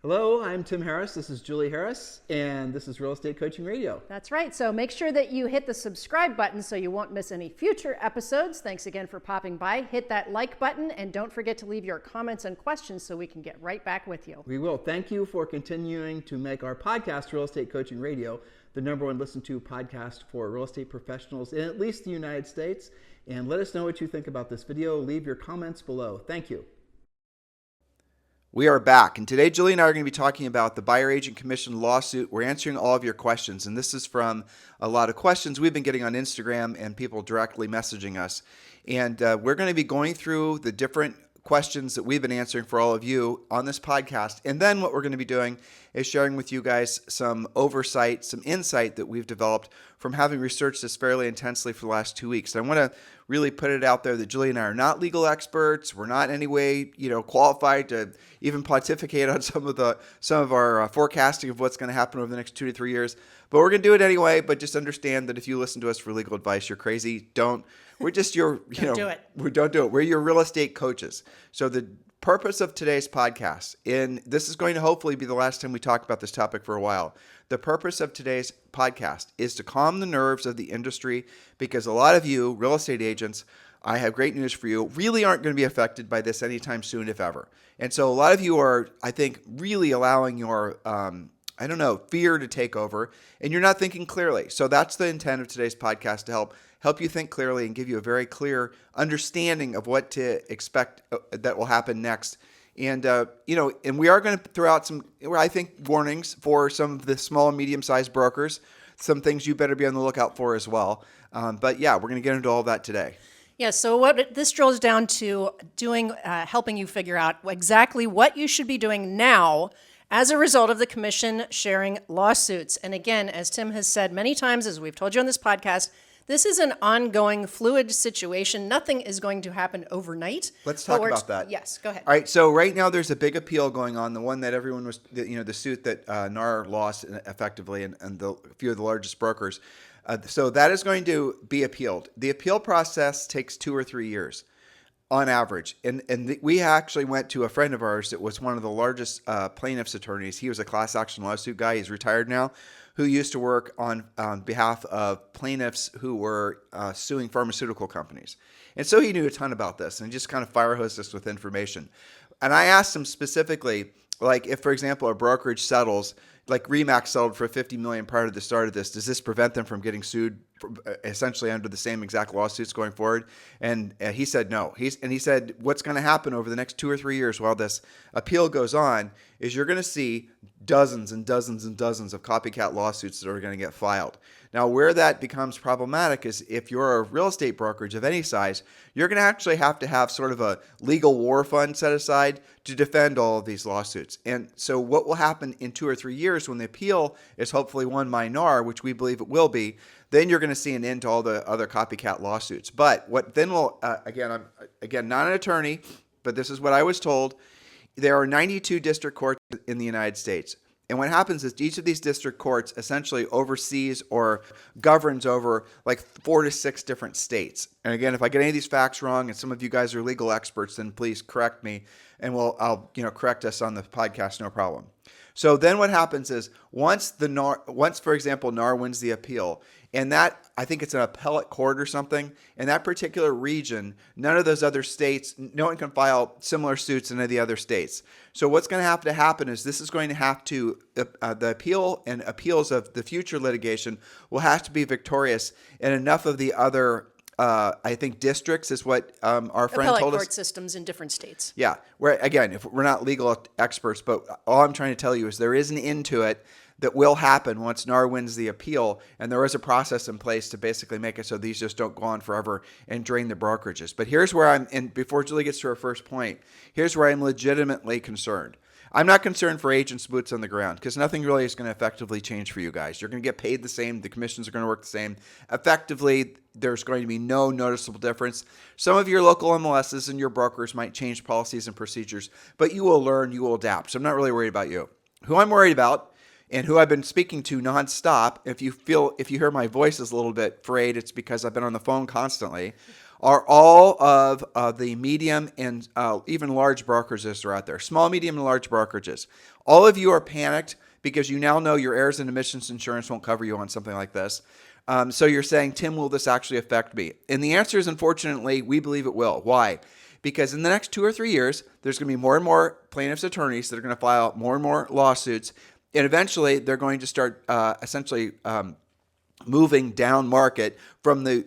Hello, I'm Tim Harris. This is Julie Harris, and this is Real Estate Coaching Radio. That's right. So make sure that you hit the subscribe button so you won't miss any future episodes. Thanks again for popping by. Hit that like button, and don't forget to leave your comments and questions so we can get right back with you. We will. Thank you for continuing to make our podcast, Real Estate Coaching Radio, the #1 listened to podcast for real estate professionals in at least the United States. And let us know what you think about this video. Leave your comments below. Thank you. We are back, and today Julie and I are going to be talking about the buyer agent commission lawsuit. We're answering all of your questions, and this is from a lot of questions we've been getting on Instagram and people directly messaging us. And we're going to be going through the different questions that we've been answering for all of you on this podcast. And then what we're going to be doing is sharing with you guys some oversight, some insight that we've developed from having researched this fairly intensely for the last 2 weeks. And I want to really put it out there that Julie and I are not legal experts. We're not in any way, qualified to even pontificate on some of our forecasting of what's going to happen over the next 2 to 3 years. But we're going to do it anyway. But just understand that if you listen to us for legal advice, you're crazy. We're just your, Don't do it. We don't do it. We're your real estate coaches. So the purpose of today's podcast, and this is going to hopefully be the last time we talk about this topic for a while. The purpose of today's podcast is to calm the nerves of the industry, because a lot of you real estate agents, I have great news for you, really aren't going to be affected by this anytime soon, if ever. And so a lot of you are, I think, really allowing your fear to take over, and you're not thinking clearly. So that's the intent of today's podcast, to help you think clearly and give you a very clear understanding of what to expect that will happen next. And, and we are going to throw out some, I think, warnings for some of the small and medium-sized brokers, some things you better be on the lookout for as well. But yeah, we're going to get into all that today. Yeah, so what this drills down to helping you figure out exactly what you should be doing now as a result of the commission sharing lawsuits. And again, as Tim has said many times, as we've told you on this podcast, this is an ongoing, fluid situation. Nothing is going to happen overnight. Let's talk about that. Yes, go ahead. All right, so right now there's a big appeal going on, the one that everyone was, the suit that NAR lost effectively, and a few of the largest brokers. So that is going to be appealed. The appeal process takes 2 or 3 years on average. And we actually went to a friend of ours that was one of the largest plaintiff's attorneys. He was a class action lawsuit guy. He's retired now, who used to work on behalf of plaintiffs who were suing pharmaceutical companies. And so he knew a ton about this and just kind of fire hosed us with information. And I asked him specifically, like, if, for example, a brokerage settles, like Remax settled for $50 million prior to the start of this, does this prevent them from getting sued essentially under the same exact lawsuits going forward? And he said no. He said what's going to happen over the next 2 or 3 years while this appeal goes on is you're going to see dozens and dozens and dozens of copycat lawsuits that are going to get filed. Now, where that becomes problematic is if you're a real estate brokerage of any size, you're going to actually have to have sort of a legal war fund set aside to defend all of these lawsuits. And so what will happen in 2 or 3 years when the appeal is hopefully won by NAR, which we believe it will be, then you're going to see an end to all the other copycat lawsuits. But what then will, I'm not an attorney, but this is what I was told. There are 92 district courts in the United States. And what happens is each of these district courts essentially oversees or governs over like 4 to 6 different states. And again, if I get any of these facts wrong, and some of you guys are legal experts, then please correct me, and I'll correct us on the podcast, no problem. So then what happens is once, for example, NAR wins the appeal, and that, I think it's an appellate court or something, in that particular region, none of those other states, no one can file similar suits in any of the other states. So what's going to have to happen is this is going to have to, the appeal and appeals of the future litigation will have to be victorious in enough of the other I think districts is what our friend told us. Appellate court systems in different states. Yeah. Where, again, if we're not legal experts, but all I'm trying to tell you is there is an end to it that will happen once NAR wins the appeal, and there is a process in place to basically make it so these just don't go on forever and drain the brokerages. But here's where and before Julie gets to her first point, here's where I'm legitimately concerned. I'm not concerned for agents' boots on the ground because nothing really is going to effectively change for you guys. You're going to get paid the same. The commissions are going to work the same. Effectively, there's going to be no noticeable difference. Some of your local MLSs and your brokers might change policies and procedures, but you will learn, you will adapt. So I'm not really worried about you. Who I'm worried about and who I've been speaking to nonstop, if you hear my voice is a little bit frayed, it's because I've been on the phone constantly, are all of the medium and even large brokerages that are out there. Small, medium, and large brokerages. All of you are panicked because you now know your errors and omissions insurance won't cover you on something like this. So you're saying, Tim, will this actually affect me? And the answer is, unfortunately, we believe it will. Why? Because in the next 2 or 3 years, there's going to be more and more plaintiffs' attorneys that are going to file more and more lawsuits. And eventually, they're going to start essentially moving down market from the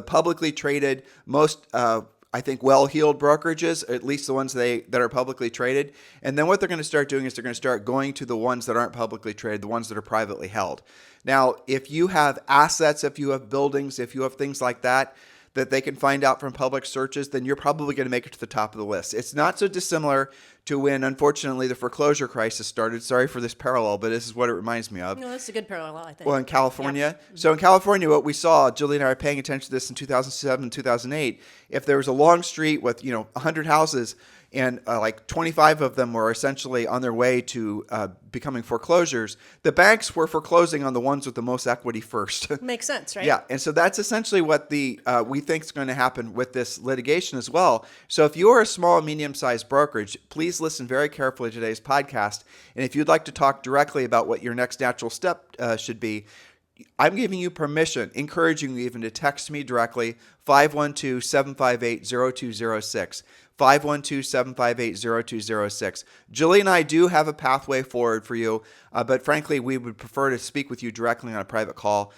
publicly traded, most, I think, well-heeled brokerages, at least the ones that are publicly traded. And then what they're going to start doing is they're going to start going to the ones that aren't publicly traded, the ones that are privately held. Now, if you have assets, if you have buildings, if you have things like that they can find out from public searches, then you're probably going to make it to the top of the list. It's not so dissimilar to when, unfortunately, the foreclosure crisis started. Sorry for this parallel, but this is what it reminds me of. No, that's a good parallel, I think. Well, in California. Yep. So in California, what we saw, Julie and I are paying attention to this in 2007, 2008. If there was a long street with 100 houses and like 25 of them were essentially on their way to becoming foreclosures, the banks were foreclosing on the ones with the most equity first. Makes sense, right? Yeah, and so that's essentially what we think is going to happen with this litigation as well. So if you're a small and medium-sized brokerage, please listen very carefully to today's podcast. And if you'd like to talk directly about what your next natural step should be, I'm giving you permission, encouraging you even to text me directly, 512-758-0206. 512-758-0206. Julie and I do have a pathway forward for you, but frankly, we would prefer to speak with you directly on a private call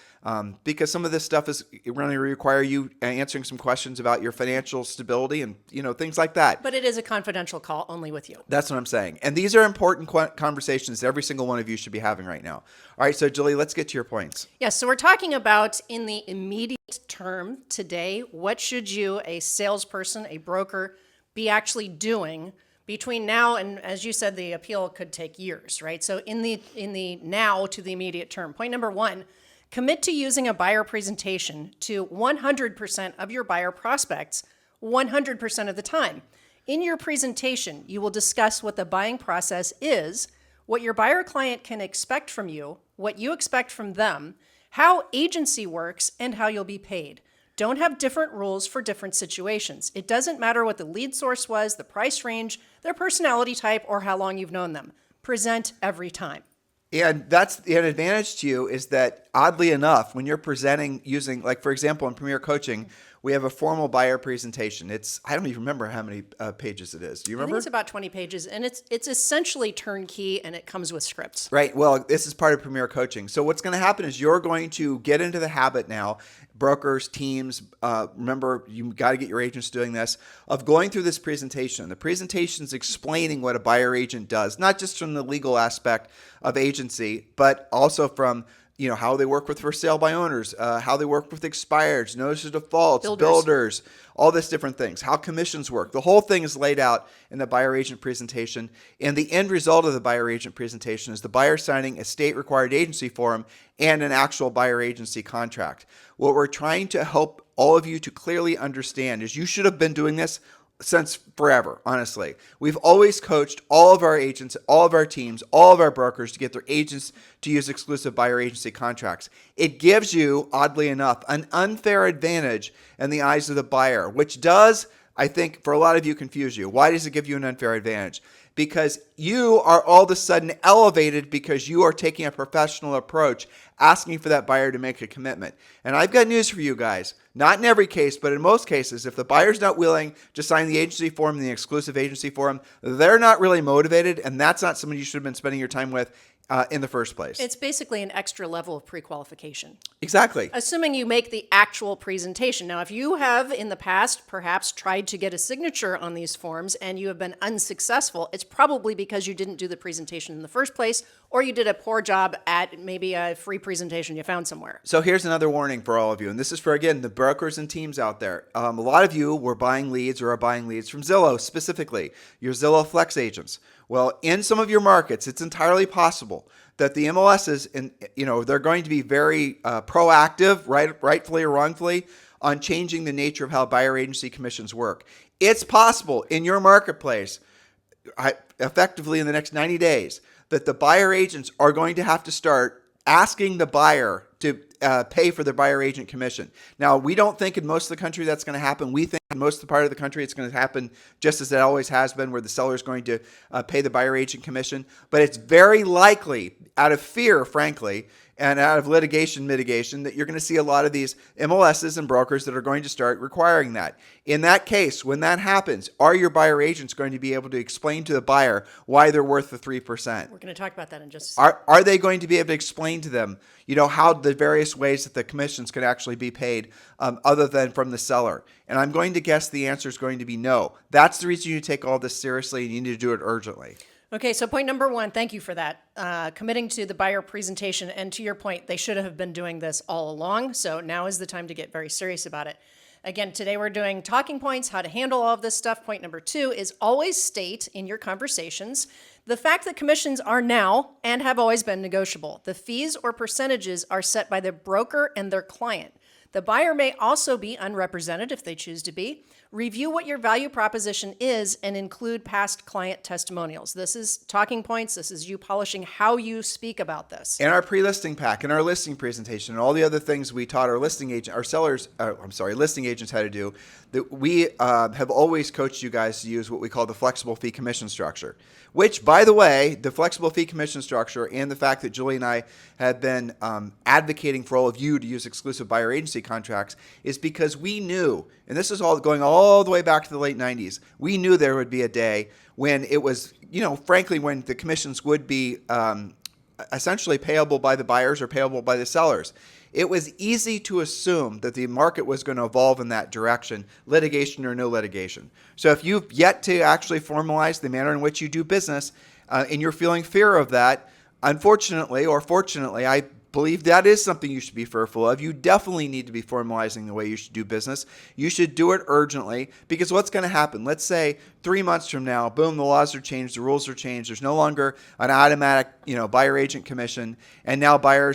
because some of this stuff is going to require you answering some questions about your financial stability and things like that. But it is a confidential call only with you. That's what I'm saying. And these are important conversations every single one of you should be having right now. All right, so Julie, let's get to your points. Yes, so we're talking about in the immediate term today, what should you, a salesperson, a broker, be actually doing between now and, as you said, the appeal could take years, right? So in the now to the immediate term. Point number 1, commit to using a buyer presentation to 100% of your buyer prospects 100% of the time. In your presentation, you will discuss what the buying process is, what your buyer client can expect from you, what you expect from them, how agency works, and how you'll be paid. Don't have different rules for different situations. It doesn't matter what the lead source was, the price range, their personality type, or how long you've known them. Present every time. And that's an advantage to you is that, oddly enough, when you're presenting using, like, for example, in Premier Coaching, we have a formal buyer presentation. I don't even remember how many pages it is. Do you remember? I think it's about 20 pages, and it's essentially turnkey, and it comes with scripts. Right. Well, this is part of Premier Coaching. So what's going to happen is you're going to get into the habit now, brokers, teams, remember, you got to get your agents doing this, of going through this presentation. The presentation is explaining what a buyer agent does, not just from the legal aspect of agency, but also from how they work with for sale by owners, how they work with expireds, notice of defaults, builders, all this different things, how commissions work. The whole thing is laid out in the buyer agent presentation. And the end result of the buyer agent presentation is the buyer signing a state required agency form and an actual buyer agency contract. What we're trying to help all of you to clearly understand is you should have been doing this since forever, honestly. We've always coached all of our agents, all of our teams, all of our brokers to get their agents to use exclusive buyer agency contracts. It gives you, oddly enough, an unfair advantage in the eyes of the buyer, which does, I think, for a lot of you, confuse you. Why does it give you an unfair advantage? Because you are all of a sudden elevated because you are taking a professional approach, asking for that buyer to make a commitment. And I've got news for you guys. Not in every case, but in most cases, if the buyer's not willing to sign the agency form and the exclusive agency form, they're not really motivated, and that's not someone you should have been spending your time with in the first place. It's basically an extra level of pre-qualification. Exactly. Assuming you make the actual presentation. Now, if you have in the past perhaps tried to get a signature on these forms and you have been unsuccessful, it's probably because you didn't do the presentation in the first place, or you did a poor job at maybe a free presentation you found somewhere. So here's another warning for all of you, and this is for, again, the brokers and teams out there. A lot of you were buying leads or are buying leads from Zillow specifically, your Zillow Flex agents. Well, in some of your markets, it's entirely possible that the MLSs, they're going to be very proactive, rightfully or wrongfully, on changing the nature of how buyer agency commissions work. It's possible in your marketplace, effectively in the next 90 days, that the buyer agents are going to have to start asking the buyer to pay for their buyer agent commission. Now, we don't think in most of the country that's going to happen. We think in most of the part of the country it's going to happen just as it always has been, where the seller is going to pay the buyer agent commission. But it's very likely, out of fear, frankly, and out of litigation mitigation, that you're going to see a lot of these MLSs and brokers that are going to start requiring that. In that case, when that happens, are your buyer agents going to be able to explain to the buyer why they're worth the 3%? We're going to talk about that in just a second. Are they going to be able to explain to them, how the various ways that the commissions can actually be paid other than from the seller? And I'm going to guess the answer is going to be no. That's the reason you take all this seriously, and you need to do it urgently. Okay, so point number one, thank you for that. Committing to the buyer presentation, and to your point, they should have been doing this all along, so now is the time to get very serious about it. Again, today we're doing talking points, how to handle all of this stuff. Point number two is always state in your conversations the fact that commissions are now and have always been negotiable. The fees or percentages are set by the broker and their client. The buyer may also be unrepresented if they choose to be. Review what your value proposition is and include past client testimonials. This is talking points. This is you polishing how you speak about this. In our pre-listing pack, in our listing presentation, and all the other things we taught our listing agents how to do, that we have always coached you guys to use what we call the flexible fee commission structure. Which, by the way, the flexible fee commission structure and the fact that Julie and I have been advocating for all of you to use exclusive buyer agency contracts is because we knew, and this is all going all the way back to the late 90s, we knew there would be a day when it was, frankly, when the commissions would be essentially payable by the buyers or payable by the sellers. It was easy to assume that the market was going to evolve in that direction, litigation or no litigation. So if you've yet to actually formalize the manner in which you do business and you're feeling fear of that, unfortunately or fortunately, I believe that is something you should be fearful of. You definitely need to be formalizing the way you should do business. You should do it urgently, because what's going to happen? Let's say 3 months from now, boom, the laws are changed, the rules are changed. There's no longer an automatic, buyer agent commission, and now buyer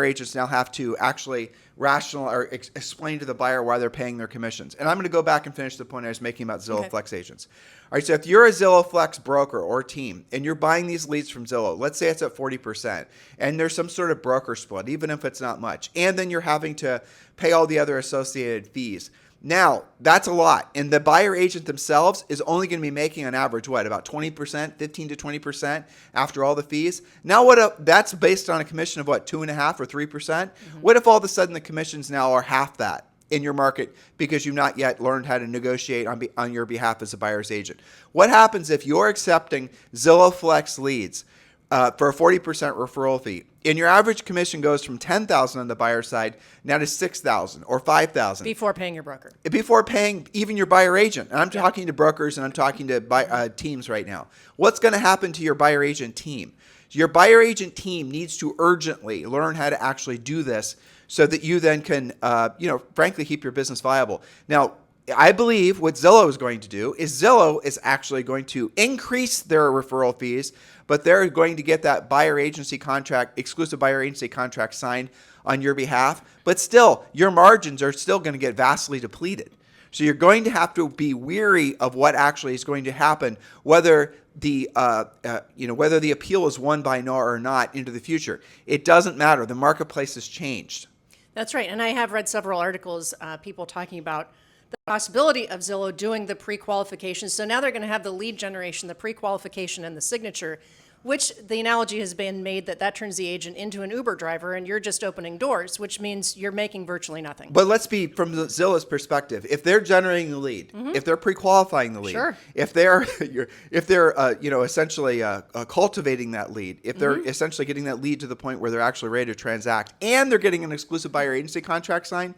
agents now have to actually explain to the buyer why they're paying their commissions. And I'm going to go back and finish the point I was making about Zillow Flex agents. All right, so if you're a Zillow Flex broker or team and you're buying these leads from Zillow, let's say it's at 40%, and there's some sort of broker split, even if it's not much, and then you're having to pay all the other associated fees. Now, that's a lot. And the buyer agent themselves is only going to be making on average, about 20%, 15 to 20% after all the fees. Now, that's based on a commission of 2.5% or 3%. Mm-hmm. What if all of a sudden the commissions now are half that in your market because you've not yet learned how to negotiate on your behalf as a buyer's agent? What happens if you're accepting Zillow Flex leads for a 40% referral fee, and your average commission goes from $10,000 on the buyer side now to $6,000 or $5,000 before paying your broker, before paying even your buyer agent? And I'm talking to brokers and I'm talking to teams right now. What's going to happen to your buyer agent team? Your buyer agent team needs to urgently learn how to actually do this so that you then can, frankly, keep your business viable. Now, I believe what Zillow is going to do is Zillow is actually going to increase their referral fees, but they're going to get that buyer agency contract, exclusive buyer agency contract signed on your behalf. But still, your margins are still going to get vastly depleted. So you're going to have to be weary of what actually is going to happen, whether the appeal is won by NAR or not into the future. It doesn't matter. The marketplace has changed. That's right. And I have read several articles, people talking about the possibility of Zillow doing the pre-qualification. So now they're going to have the lead generation, the pre-qualification, and the signature, which the analogy has been made that turns the agent into an Uber driver and you're just opening doors, which means you're making virtually nothing. But let's be from Zillow's perspective. If they're generating the lead, if they're pre-qualifying the lead, if they're essentially cultivating that lead, if they're essentially getting that lead to the point where they're actually ready to transact, and they're getting an exclusive buyer agency contract signed,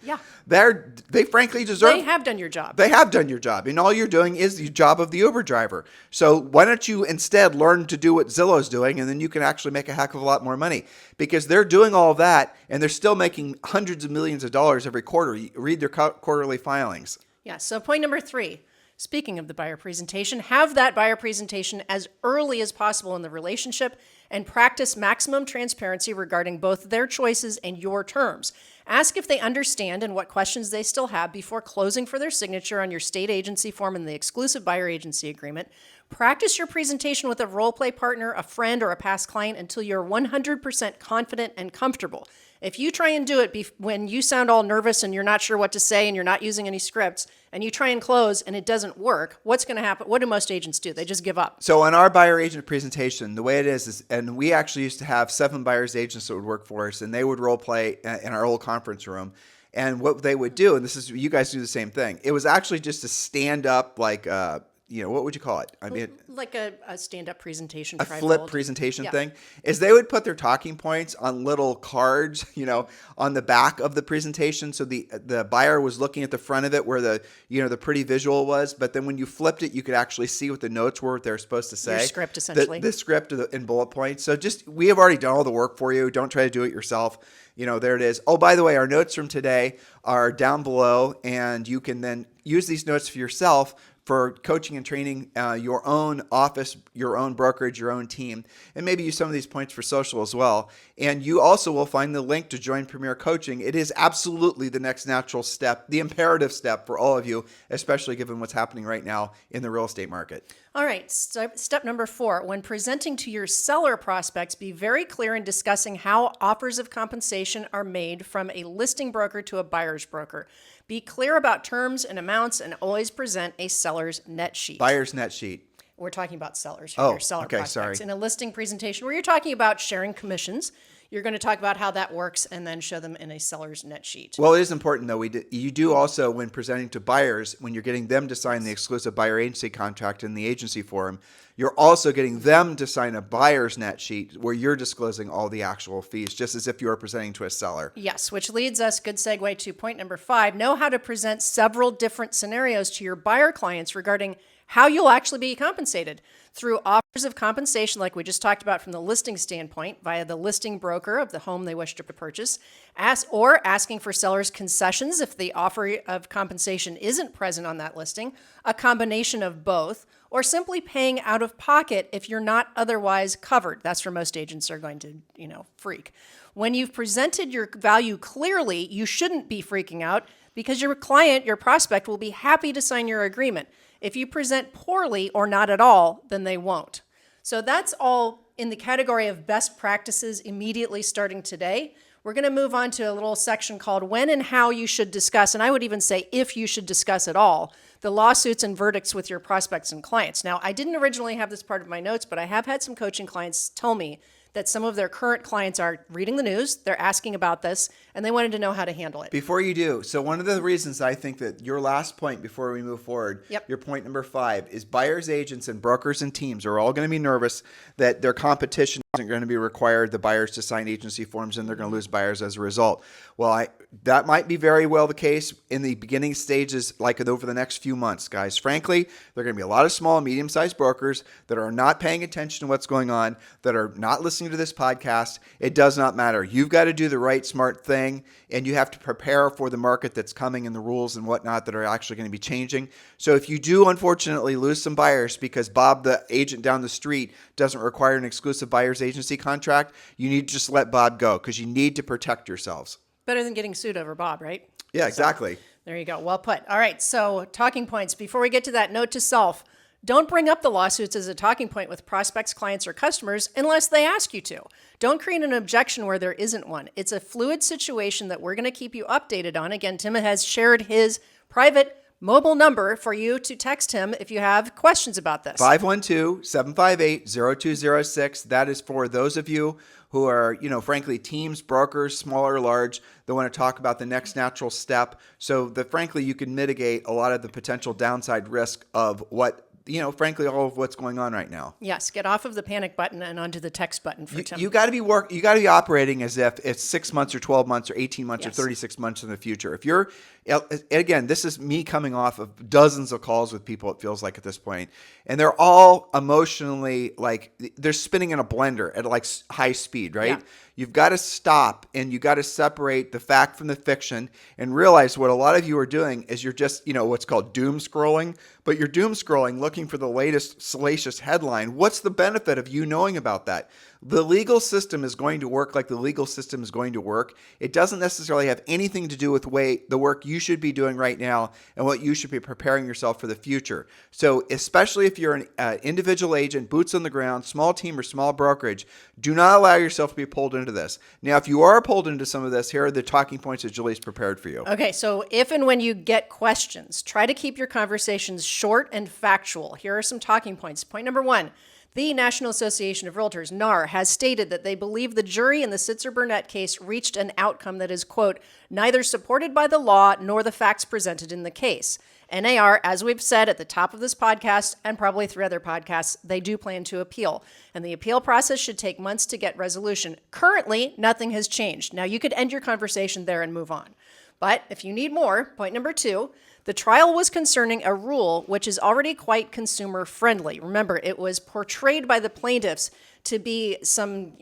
they frankly deserve. They have done your job. They have done your job, and all you're doing is the job of the Uber driver. So why don't you instead learn to do what Zillow is doing, and then you can actually make a heck of a lot more money, because they're doing all of that and they're still making hundreds of millions of dollars every quarter. You read their quarterly filings. Yeah. So point number 3, speaking of the buyer presentation, have that buyer presentation as early as possible in the relationship and practice maximum transparency regarding both their choices and your terms. Ask if they understand and what questions they still have before closing for their signature on your state agency form and the exclusive buyer agency agreement. Practice your presentation with a role play partner, a friend, or a past client until you're 100% confident and comfortable. If you try and do it when you sound all nervous and you're not sure what to say and you're not using any scripts, and you try and close and it doesn't work, what's going to happen? What do most agents do? They just give up. So on our buyer agent presentation, the way it is, and we actually used to have 7 buyers agents that would work for us, and they would role play in our old conference room. And what they would do, and this is, you guys do the same thing, it was actually just to stand up like, what would you call it? I mean, like a stand-up presentation, a flip trifold presentation thing, is they would put their talking points on little cards, on the back of the presentation. So the buyer was looking at the front of it where the pretty visual was, but then when you flipped it, you could actually see what the notes were, what they were supposed to say. Your script, essentially. The script in bullet points. So we have already done all the work for you. Don't try to do it yourself. There it is. Oh, by the way, our notes from today are down below, and you can then use these notes for yourself for coaching and training your own office, your own brokerage, your own team, and maybe use some of these points for social as well. And you also will find the link to join Premier Coaching. It is absolutely the next natural step, the imperative step for all of you, especially given what's happening right now in the real estate market. All right, step number 4. When presenting to your seller prospects, be very clear in discussing how offers of compensation are made from a listing broker to a buyer's broker. Be clear about terms and amounts, and always present a seller's net sheet. Buyer's net sheet. We're talking about sellers here, your seller prospects. Sorry. In a listing presentation where you're talking about sharing commissions, you're going to talk about how that works and then show them in a seller's net sheet. Well, it is important, though. You do also, when presenting to buyers, when you're getting them to sign the exclusive buyer agency contract in the agency form, you're also getting them to sign a buyer's net sheet where you're disclosing all the actual fees, just as if you were presenting to a seller. Yes, which leads us, good segue, to point number 5. Know how to present several different scenarios to your buyer clients regarding how you'll actually be compensated through offers of compensation, like we just talked about from the listing standpoint, via the listing broker of the home they wish to purchase, or asking for sellers' concessions if the offer of compensation isn't present on that listing, a combination of both, or simply paying out of pocket if you're not otherwise covered. That's where most agents are going to, freak. When you've presented your value clearly, you shouldn't be freaking out because your client, your prospect, will be happy to sign your agreement. If you present poorly or not at all, then they won't. So that's all in the category of best practices immediately starting today. We're going to move on to a little section called when and how you should discuss, and I would even say if you should discuss at all, the lawsuits and verdicts with your prospects and clients. Now, I didn't originally have this part of my notes, but I have had some coaching clients tell me that some of their current clients are reading the news, they're asking about this, and they wanted to know how to handle it. Before you do, so one of the reasons I think that your last point before we move forward, your point number 5, is buyers, agents, and brokers and teams are all going to be nervous that their competition isn't going to be required the buyers to sign agency forms and they're going to lose buyers as a result. Well, that might be very well the case in the beginning stages, like over the next few months, guys. Frankly, there are going to be a lot of small and medium-sized brokers that are not paying attention to what's going on, that are not listening to this podcast. It does not matter. You've got to do the right, smart thing, and you have to prepare for the market that's coming and the rules and whatnot that are actually going to be changing. So if you do, unfortunately, lose some buyers because Bob, the agent down the street, doesn't require an exclusive buyer's agency contract, you need to just let Bob go because you need to protect yourselves. Better than getting sued over Bob, right? Yeah, exactly. So, there you go. Well put. All right. So talking points. Before we get to that, note to self, don't bring up the lawsuits as a talking point with prospects, clients, or customers unless they ask you to. Don't create an objection where there isn't one. It's a fluid situation that we're going to keep you updated on. Again, Tim has shared his private mobile number for you to text him if you have questions about this. 512-758-0206. That is for those of you who are, frankly, teams, brokers, small or large, that want to talk about the next natural step so that, frankly, you can mitigate a lot of the potential downside risk of what, frankly, all of what's going on right now. Yes, get off of the panic button and onto the text button for Tim. You got to be operating as if it's 6 months or 12 months or 18 months or 36 months in the future. If you're, again, this is me coming off of dozens of calls with people, it feels like at this point, and they're all emotionally they're spinning in a blender at high speed, right? Yeah. You've got to stop and you got to separate the fact from the fiction and realize what a lot of you are doing is you're just, what's called doom scrolling, but you're doom scrolling looking for the latest salacious headline. What's the benefit of you knowing about that? The legal system is going to work like the legal system is going to work. It doesn't necessarily have anything to do with the work you should be doing right now and what you should be preparing yourself for the future. So especially if you're an individual agent, boots on the ground, small team or small brokerage, do not allow yourself to be pulled into this. Now, if you are pulled into some of this, here are the talking points that Julie's prepared for you. Okay, so if and when you get questions, try to keep your conversations short and factual. Here are some talking points. Point number 1. The National Association of Realtors, NAR, has stated that they believe the jury in the Sitzer-Burnett case reached an outcome that is, quote, neither supported by the law nor the facts presented in the case. NAR, as we've said at the top of this podcast and probably through other podcasts, they do plan to appeal. And the appeal process should take months to get resolution. Currently, nothing has changed. Now, you could end your conversation there and move on. But if you need more, point number 2, the trial was concerning a rule which is already quite consumer friendly. Remember, it was portrayed by the plaintiffs to be some,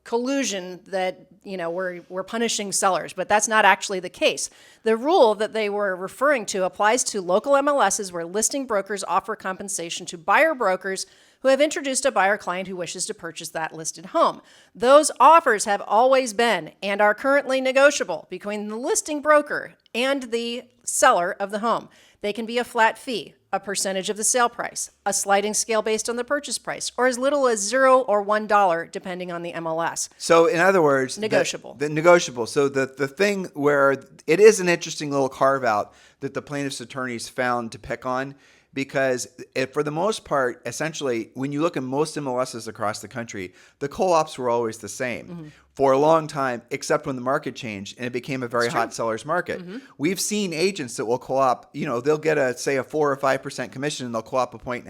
collusion that, we're punishing sellers, but that's not actually the case. The rule that they were referring to applies to local MLSs where listing brokers offer compensation to buyer brokers who have introduced a buyer client who wishes to purchase that listed home. Those offers have always been and are currently negotiable between the listing broker and the seller of the home. They can be a flat fee, a percentage of the sale price, a sliding scale based on the purchase price, or as little as $0 or $1 depending on the MLS. So in other words, negotiable. The negotiable. So the thing where it is an interesting little carve out that the plaintiff's attorneys found to pick on, because for the most part, essentially, when you look at most MLSs across the country, the co-ops were always the same for a long time, except when the market changed and it became a very hot seller's market. We've seen agents that will co-op, they'll get say a 4 or 5% commission and they'll co-op 1.5 points.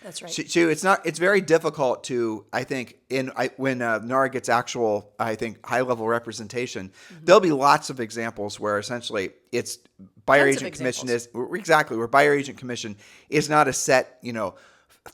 That's right. So it's very difficult to, I think, when NAR gets actual, I think, high-level representation, there'll be lots of examples where essentially it's buyer agent commission is exactly where buyer agent commission is not a set,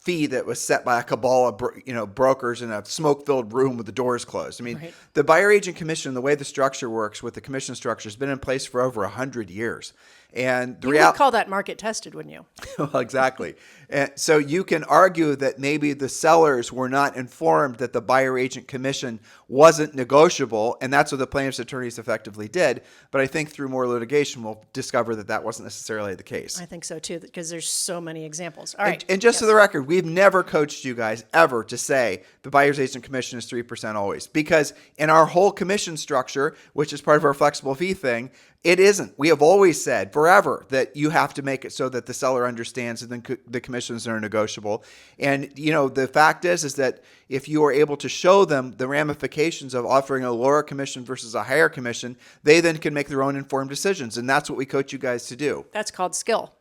fee that was set by a cabal of brokers in a smoke-filled room with the doors closed. I mean, the buyer agent commission, the way the structure works with the commission structure, has been in place for over 100 years. And you would call that market tested, wouldn't you? Well, exactly. And so you can argue that maybe the sellers were not informed that the buyer agent commission wasn't negotiable, and that's what the plaintiff's attorneys effectively did. But I think through more litigation, we'll discover that that wasn't necessarily the case. I think so too, because there's so many examples. All right. And just for the record, we've never coached you guys ever to say the buyer's agent commission is 3% always, because in our whole commission structure, which is part of our flexible fee thing, it isn't. We have always said forever that you have to make it so that the seller understands and then the commissions are negotiable. And, the fact is that if you are able to show them the ramifications of offering a lower commission versus a higher commission, they then can make their own informed decisions. And that's what we coach you guys to do. That's called skill.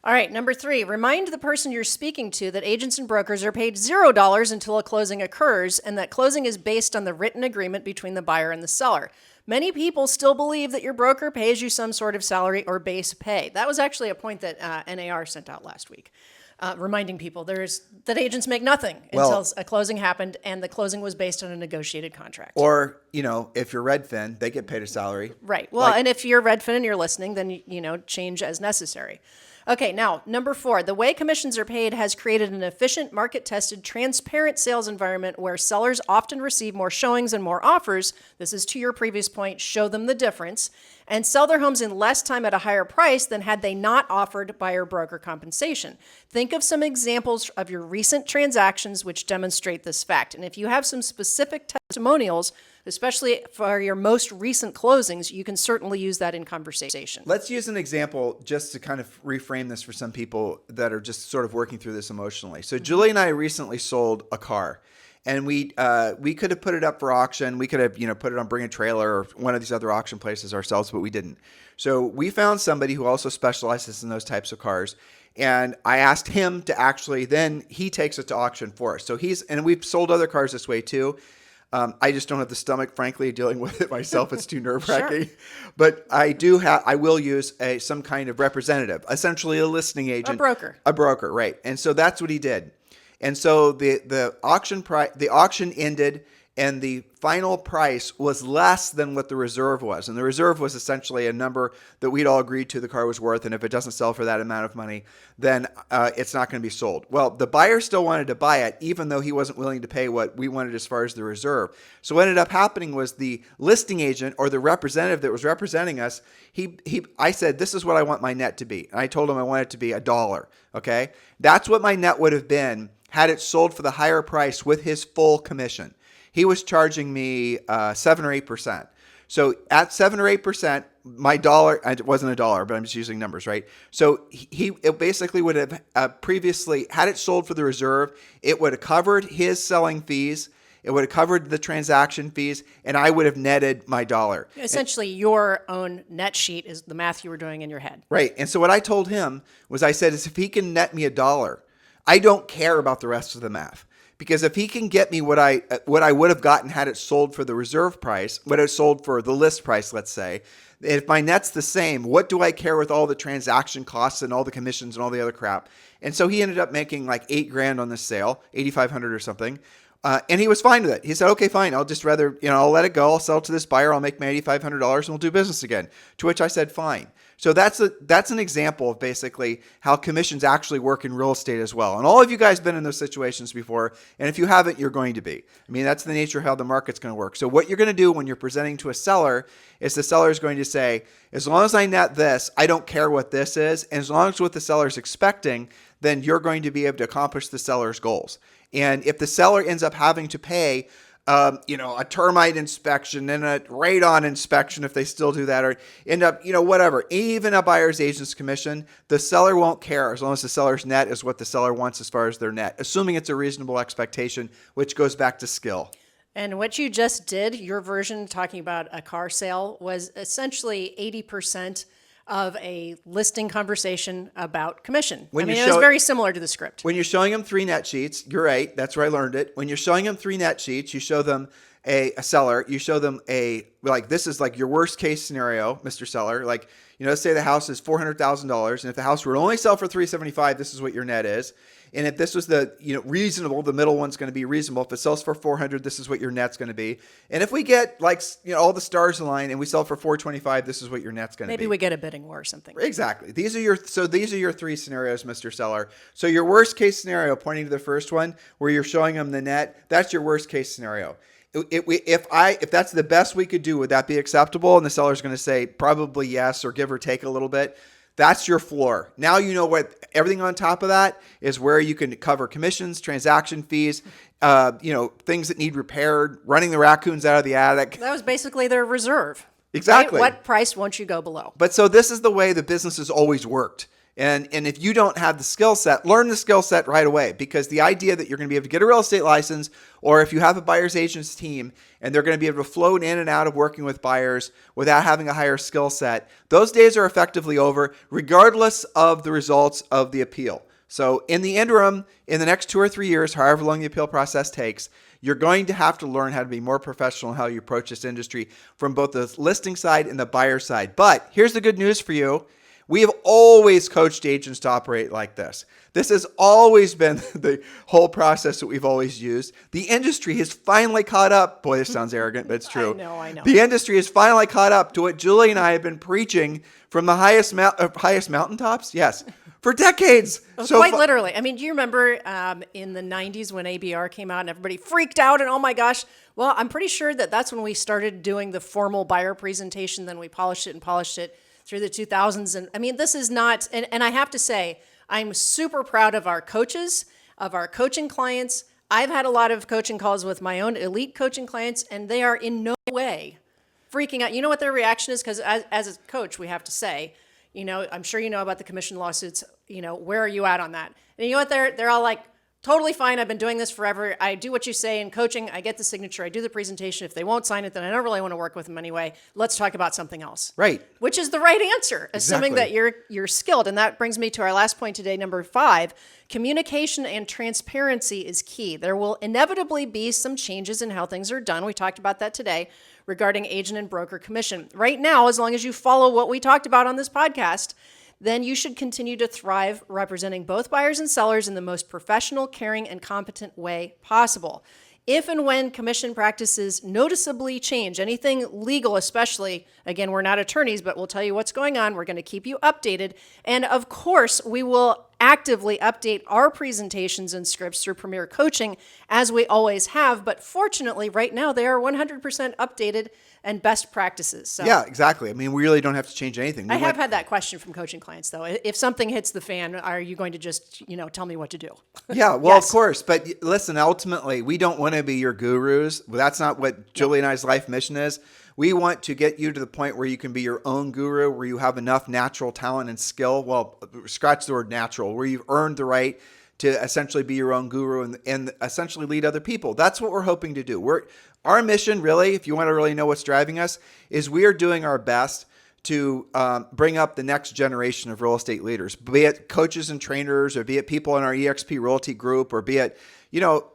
All right, number 3, remind the person you're speaking to that agents and brokers are paid $0 until a closing occurs and that closing is based on the written agreement between the buyer and the seller. Many people still believe that your broker pays you some sort of salary or base pay. That was actually a point that NAR sent out last week, reminding people that agents make nothing until a closing happened and the closing was based on a negotiated contract. Or, if you're Redfin, they get paid a salary. Right. Well, and if you're Redfin and you're listening, then, change as necessary. Okay, now, number 4, the way commissions are paid has created an efficient, market-tested, transparent sales environment where sellers often receive more showings and more offers. This is to your previous point, show them the difference, and sell their homes in less time at a higher price than had they not offered buyer broker compensation. Think of some examples of your recent transactions which demonstrate this fact. And if you have some specific testimonials, especially for your most recent closings, you can certainly use that in conversation. Let's use an example just to kind of reframe this for some people that are just sort of working through this emotionally. So Julie and I recently sold a car, and we could have put it up for auction. We could have put it on Bring a Trailer or one of these other auction places ourselves, but we didn't. So we found somebody who also specializes in those types of cars. And I asked him to actually, then he takes it to auction for us. So and we've sold other cars this way too. I just don't have the stomach, frankly, dealing with it myself. It's too nerve-wracking. Sure. But I will use some kind of representative, essentially a listing agent. A broker, right. And so that's what he did. And so the auction ended, and the final price was less than what the reserve was. And the reserve was essentially a number that we'd all agreed to the car was worth. And if it doesn't sell for that amount of money, then it's not going to be sold. Well, the buyer still wanted to buy it, even though he wasn't willing to pay what we wanted as far as the reserve. So what ended up happening was the listing agent or the representative that was representing us, I said, this is what I want my net to be. And I told him I want it to be $1. Okay. That's what my net would have been had it sold for the higher price with his full commission. He was charging me 7 or 8%. So at 7 or 8%, my dollar, it wasn't a dollar, but I'm just using numbers, right? So it basically would have previously, had it sold for the reserve, it would have covered his selling fees, it would have covered the transaction fees, and I would have netted my dollar. Essentially, your own net sheet is the math you were doing in your head. Right. And so what I told him was, I said, is if he can net me $1, I don't care about the rest of the math. Because if he can get me what I would have gotten had it sold for the reserve price, what it sold for the list price, let's say, if my net's the same, what do I care with all the transaction costs and all the commissions and all the other crap? And so he ended up making like $8,000 on this sale, $8,500 or something. And he was fine with it. He said, okay, fine. I'll just rather, I'll let it go. I'll sell it to this buyer. I'll make my $8,500 and we'll do business again. To which I said, fine. So that's an example of basically how commissions actually work in real estate as well. And all of you guys been in those situations before. And if you haven't, you're going to be. I mean, that's the nature of how the market's going to work. So what you're going to do when you're presenting to a seller is the seller is going to say, as long as I net this, I don't care what this is. And as long as what the seller's expecting, then you're going to be able to accomplish the seller's goals. And if the seller ends up having to pay a termite inspection and a radon inspection, if they still do that, or end up, whatever, even a buyer's agent's commission, the seller won't care as long as the seller's net is what the seller wants as far as their net, assuming it's a reasonable expectation, which goes back to skill. And what you just did, your version talking about a car sale, was essentially 80% of a listing conversation about commission. It was very similar to the script. When you're showing them 3 net sheets, you're right. That's where I learned it. When you're showing them 3 net sheets, you show them a seller, you show them this is like your worst case scenario, Mr. Seller. Like, let's say the house is $400,000. And if the house were to only sell for $375,000, this is what your net is. And if this was the reasonable, the middle one's going to be reasonable. If it sells for $400,000, this is what your net's going to be. And if we get all the stars align and we sell for $425,000, this is what your net's going to be. Maybe we get a bidding war or something. Exactly. These are your 3 scenarios, Mr. Seller. So your worst case scenario, pointing to the first one where you're showing them the net, that's your worst case scenario. If that's the best we could do, would that be acceptable? And the seller's going to say probably yes, or give or take a little bit. That's your floor. Now you know what everything on top of that is, where you can cover commissions, transaction fees, things that need repaired, running the raccoons out of the attic. That was basically their reserve. Exactly. Right? What price won't you go below? But so this is the way the business has always worked. And if you don't have the skill set, learn the skill set right away, because the idea that you're going to be able to get a real estate license, or if you have a buyer's agent's team and they're going to be able to float in and out of working with buyers without having a higher skill set, those days are effectively over, regardless of the results of the appeal. So in the interim, in the next 2 or 3 years, however long the appeal process takes, you're going to have to learn how to be more professional in how you approach this industry from both the listing side and the buyer side. But here's the good news for you. We have always coached agents to operate like this. This has always been the whole process that we've always used. The industry has finally caught up. Boy, this sounds arrogant, but it's true. I know. The industry has finally caught up to what Julie and I have been preaching from the highest mountaintops. Yes, for decades. So quite literally. I mean, do you remember in the 90s when ABR came out and everybody freaked out and oh my gosh? Well, I'm pretty sure that's when we started doing the formal buyer presentation. Then we polished it through the 2000s. And I mean, this is not, and I have to say, I'm super proud of our coaches, of our coaching clients. I've had a lot of coaching calls with my own elite coaching clients, and they are in no way freaking out. You know what their reaction is? Because as a coach, we have to say, I'm sure you know about the commission lawsuits, where are you at on that? And you know what, they're all like, totally fine. I've been doing this forever. I do what you say in coaching. I get the signature. I do the presentation. If they won't sign it, then I don't really want to work with them anyway. Let's talk about something else. Right. Which is the right answer, assuming that you're skilled. And that brings me to our last point today, number 5. Communication and transparency is key. There will inevitably be some changes in how things are done. We talked about that today regarding agent and broker commission. Right now, as long as you follow what we talked about on this podcast, then you should continue to thrive representing both buyers and sellers in the most professional, caring, and competent way possible. if and when commission practices noticeably change, anything legal especially, again, we're not attorneys, but we'll tell you what's going on. We're going to keep you updated. And of course, we will actively update our presentations and scripts through Premier Coaching as we always have. But fortunately, right now, they are 100% updated and best practices. So Yeah, exactly. I mean, we really don't have to change anything. I have had that question from coaching clients, though. If something hits the fan, are you going to just, tell me what to do? Yeah, well, Yes. of course. But listen, ultimately, we don't want to be your gurus. That's not what Julie and I's life mission is. We want to get you to the point where you can be your own guru, where you have enough natural talent and skill. Well, scratch the word natural, where you've earned the right to essentially be your own guru and essentially lead other people. That's what we're hoping to do. Our mission, really, if you want to really know what's driving us, is we are doing our best to bring up the next generation of real estate leaders, be it coaches and trainers, or be it people in our EXP Realty group, or be it,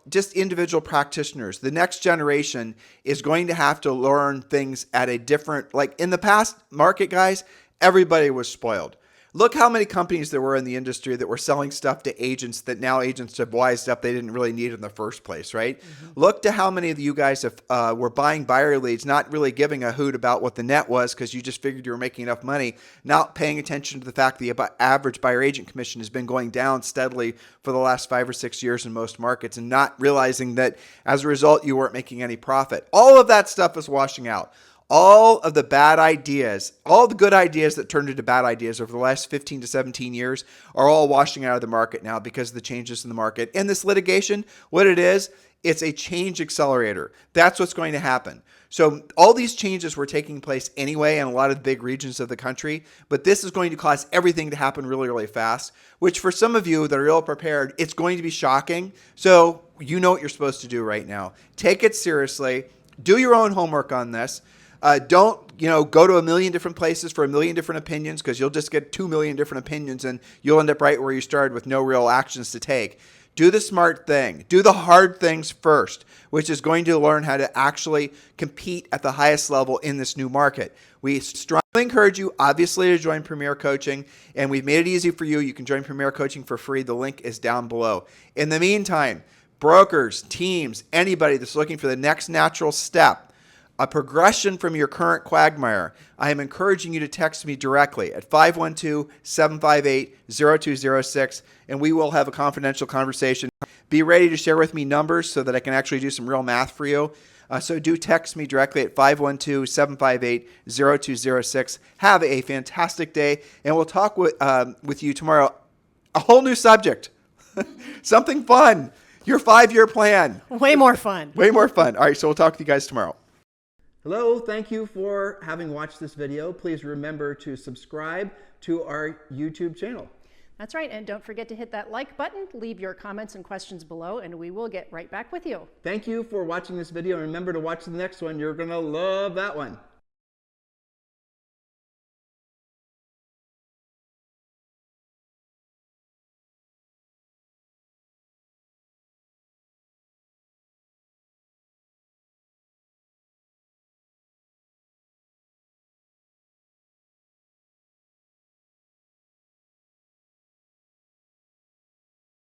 just individual practitioners. The next generation is going to have to learn things at a different, like in the past market, guys, everybody was spoiled. Look how many companies there were in the industry that were selling stuff to agents that now agents have wised up they didn't really need in the first place, right? Mm-hmm. Look to how many of you guys were buying buyer leads, not really giving a hoot about what the net was because you just figured you were making enough money, not paying attention to the fact that the average buyer agent commission has been going down steadily for the last 5 or 6 years in most markets, and not realizing that as a result you weren't making any profit. All of that stuff is washing out. All of the bad ideas, all the good ideas that turned into bad ideas over the last 15 to 17 years are all washing out of the market now because of the changes in the market. And this litigation, what it is, it's a change accelerator. That's what's going to happen. So all these changes were taking place anyway in a lot of the big regions of the country, but this is going to cause everything to happen really, really fast, which for some of you that are ill prepared, it's going to be shocking. So you know what you're supposed to do right now. Take it seriously. Do your own homework on this. Don't, go to a million different places for a million different opinions, because you'll just get 2 million different opinions and you'll end up right where you started with no real actions to take. Do the smart thing. Do the hard things first, which is going to learn how to actually compete at the highest level in this new market. We strongly encourage you, obviously, to join Premier Coaching, and we've made it easy for you. You can join Premier Coaching for free. The link is down below. In the meantime, brokers, teams, anybody that's looking for the next natural step, a progression from your current quagmire, I am encouraging you to text me directly at 512-758-0206, and we will have a confidential conversation. Be ready to share with me numbers so that I can actually do some real math for you. So do text me directly at 512-758-0206. Have a fantastic day, and we'll talk with you tomorrow. A whole new subject, something fun, your 5-year plan. Way more fun. Way more fun. All right, so we'll talk to you guys tomorrow. Hello, thank you for having watched this video. Please remember to subscribe to our YouTube channel. That's right, and don't forget to hit that like button, leave your comments and questions below, and we will get right back with you. Thank you for watching this video, and remember to watch the next one. You're going to love that one.